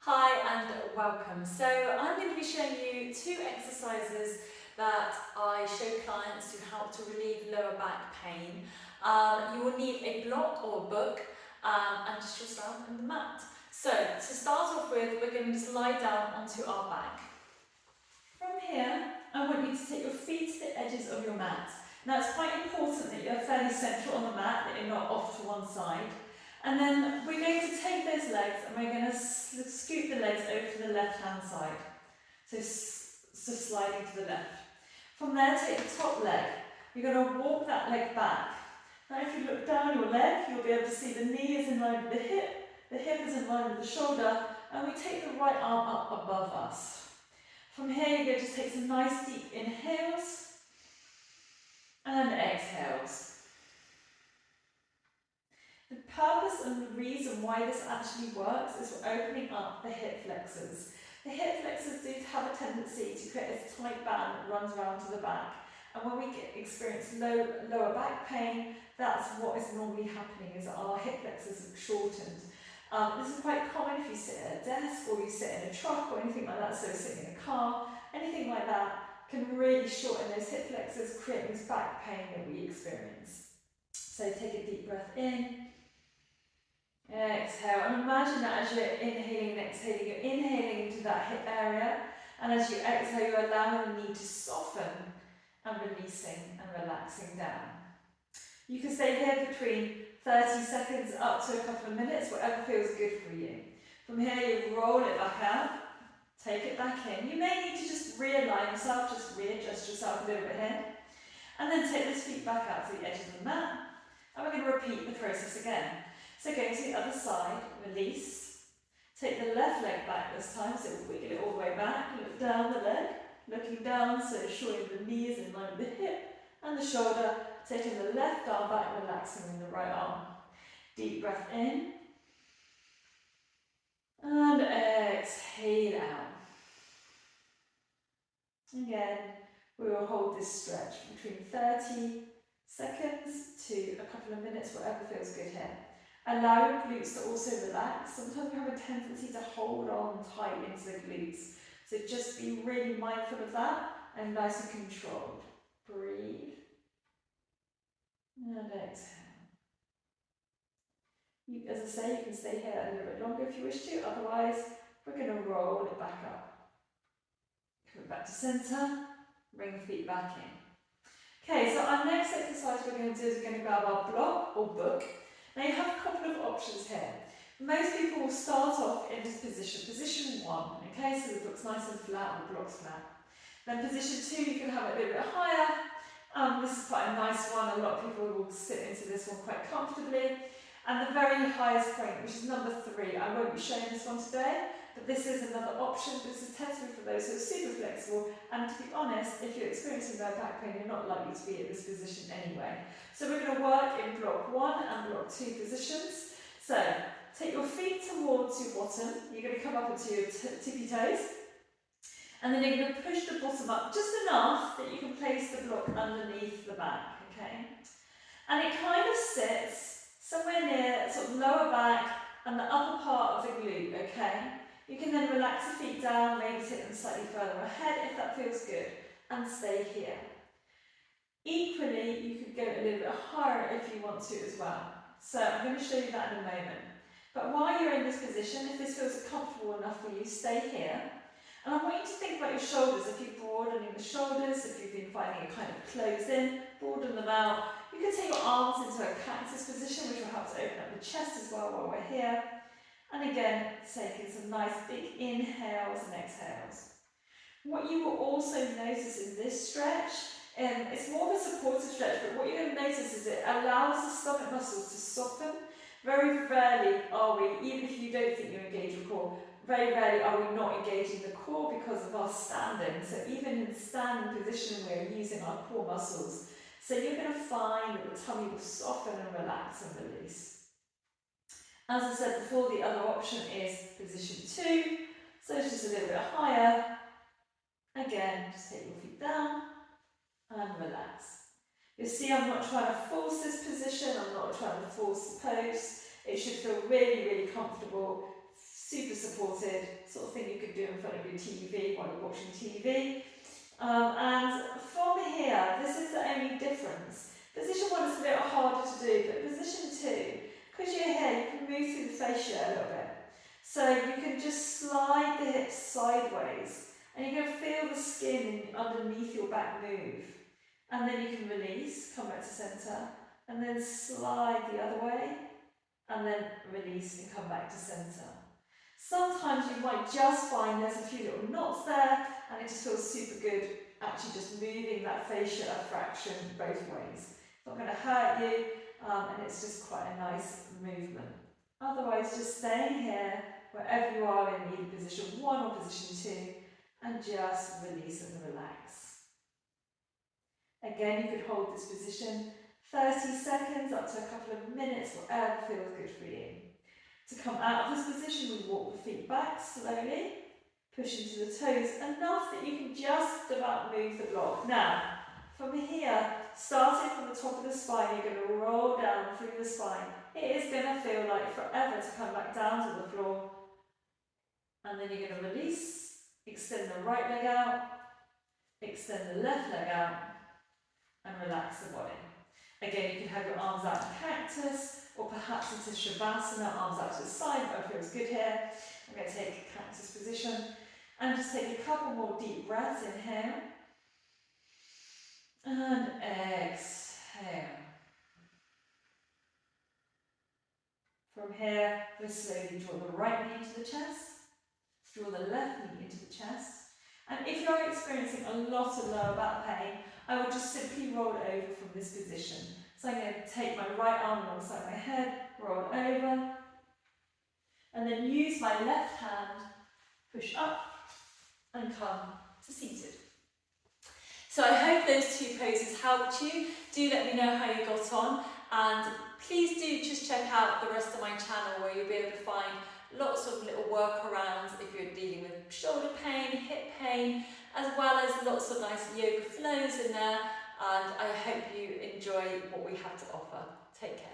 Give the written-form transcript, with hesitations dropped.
Hi and welcome. So I'm going to be showing you two exercises that I show clients to help to relieve lower back pain. You will need a block or a book and just yourself and the mat. So to start off with, we're going to just lie down onto our back. From here, I want you to take your feet to the edges of your mat. Now it's quite important that you're fairly central on the mat, that you're not off to one side. And then we're going to take those legs and we're going to scoot the legs over to the left-hand side. So sliding to the left. From there, take the top leg. You're going to walk that leg back. Now if you look down your leg, you'll be able to see the knee is in line with the hip is in line with the shoulder, and we take the right arm up above us. From here, you're going to take some nice deep inhales and exhales. The purpose and the reason why this actually works is we're opening up the hip flexors. The hip flexors do have a tendency to create a tight band that runs around to the back. And when we experience lower back pain, that's what is normally happening, is that our hip flexors are shortened. This is quite common if you sit at a desk or you sit in a truck or anything like that, so sitting in a car, anything like that can really shorten those hip flexors, creating this back pain that we experience. So take a deep breath in. Exhale, and imagine that as you're inhaling and exhaling, you're inhaling into that hip area, and as you exhale, you're allowing the knee to soften and releasing and relaxing down. You can stay here between 30 seconds up to a couple of minutes, whatever feels good for you. From here, you roll it back out, take it back in. You may need to just realign yourself, just readjust yourself a little bit here, and then take those feet back out to the edge of the mat, and we're going to repeat the process again. So going to the other side, release, take the left leg back this time, so wiggle it all the way back, look down the leg, looking down, so showing the knee is in line with the hip and the shoulder, taking the left arm back, relaxing in the right arm. Deep breath in, and exhale out. Again, we will hold this stretch between 30 seconds to a couple of minutes, whatever feels good here. Allow your glutes to also relax. Sometimes we have a tendency to hold on tight into the glutes. So just be really mindful of that and nice and controlled. Breathe. And exhale. As I say, you can stay here a little bit longer if you wish to. Otherwise, we're going to roll it back up. Come back to centre. Bring the feet back in. Okay, so our next exercise we're going to do is we're going to grab our block or book. Now you have a couple of options here. Most people will start off in this position 1, okay, so the book's nice and flat, the block's flat. Then position 2, you can have it a little bit higher. This is quite a nice one, a lot of people will sit into this one quite comfortably. And the very highest point, which is number 3, I won't be showing this one today, but this is another option. This is totally for those who are super flexible, and to be honest, if you're experiencing low back pain, you're not likely to be at this position anyway. So we're going to work in block 1 and block 2 positions. So take your feet towards your bottom, you're going to come up into your tippy toes, and then you're going to push the bottom up just enough that you can place the block underneath the back, okay? And it kind of sits somewhere near sort of lower back and the upper part of the glute, okay? You can then relax the feet down, maybe take them slightly further ahead if that feels good, and stay here. Equally, you could go a little bit higher if you want to as well. So I'm going to show you that in a moment. But while you're in this position, if this feels comfortable enough for you, stay here. And I want you to think about your shoulders. If you're broadening the shoulders, if you've been finding it kind of close in, broaden them out. You can take your arms into a cactus position, which will help to open up the chest as well while we're here. And again, taking some nice big inhales and exhales. What you will also notice in this stretch, it's more of a supportive stretch, but what you're going to notice is it allows the stomach muscles to soften. Very rarely are we, even if you don't think you engage your core, very rarely are we not engaging the core because of our standing. So even in standing position, we're using our core muscles. So you're going to find that the tummy will soften and relax and release. As I said before, the other option is position 2. So it's just a little bit higher. Again, just take your feet down and relax. You'll see I'm not trying to force this position, I'm not trying to force the pose. It should feel really, really comfortable, super supported, sort of thing you could do in front of your TV while you're watching TV. And from here, this is the only difference. Position 1 is a little harder to do, but position 2, because you're here, you can move through the fascia a little bit. So you can just slide the hips sideways, and you're going to feel the skin underneath your back move. And then you can release, come back to centre, and then slide the other way, and then release and come back to centre. Sometimes you might just find there's a few little knots there, and it just feels super good actually just moving that fascia a fraction both ways. It's not going to hurt you, and it's just quite a nice movement. Otherwise, just staying here, wherever you are in either position 1 or position 2, and just release and relax. Again, you could hold this position 30 seconds up to a couple of minutes, whatever feels good for you. To come out of this position, we walk the feet back slowly, push into the toes enough that you can just about move the block. Now, from here, starting from the top of the spine, you're going to roll down through the spine. It is going to feel like forever to come back down to the floor. And then you're going to release, extend the right leg out, extend the left leg out, and relax the body. Again, you can have your arms out in cactus, or perhaps into Shavasana, arms out to the side, that feels good here. I'm going to take a cactus position, and just take a couple more deep breaths, inhale, and exhale. From here, we'll slowly draw the right knee into the chest, draw the left knee into the chest, and if you're experiencing a lot of lower back pain, I will just simply roll over from this position. So I'm going to take my right arm alongside my head, roll over, and then use my left hand, push up, and come to seated. So I hope those 2 poses helped you. Do let me know how you got on, and please do just check out the rest of my channel where you'll be able to find lots of little workarounds if you're dealing with shoulder pain, hip pain, as well as lots of nice yoga flows in there, and I hope you enjoy what we have to offer. Take care.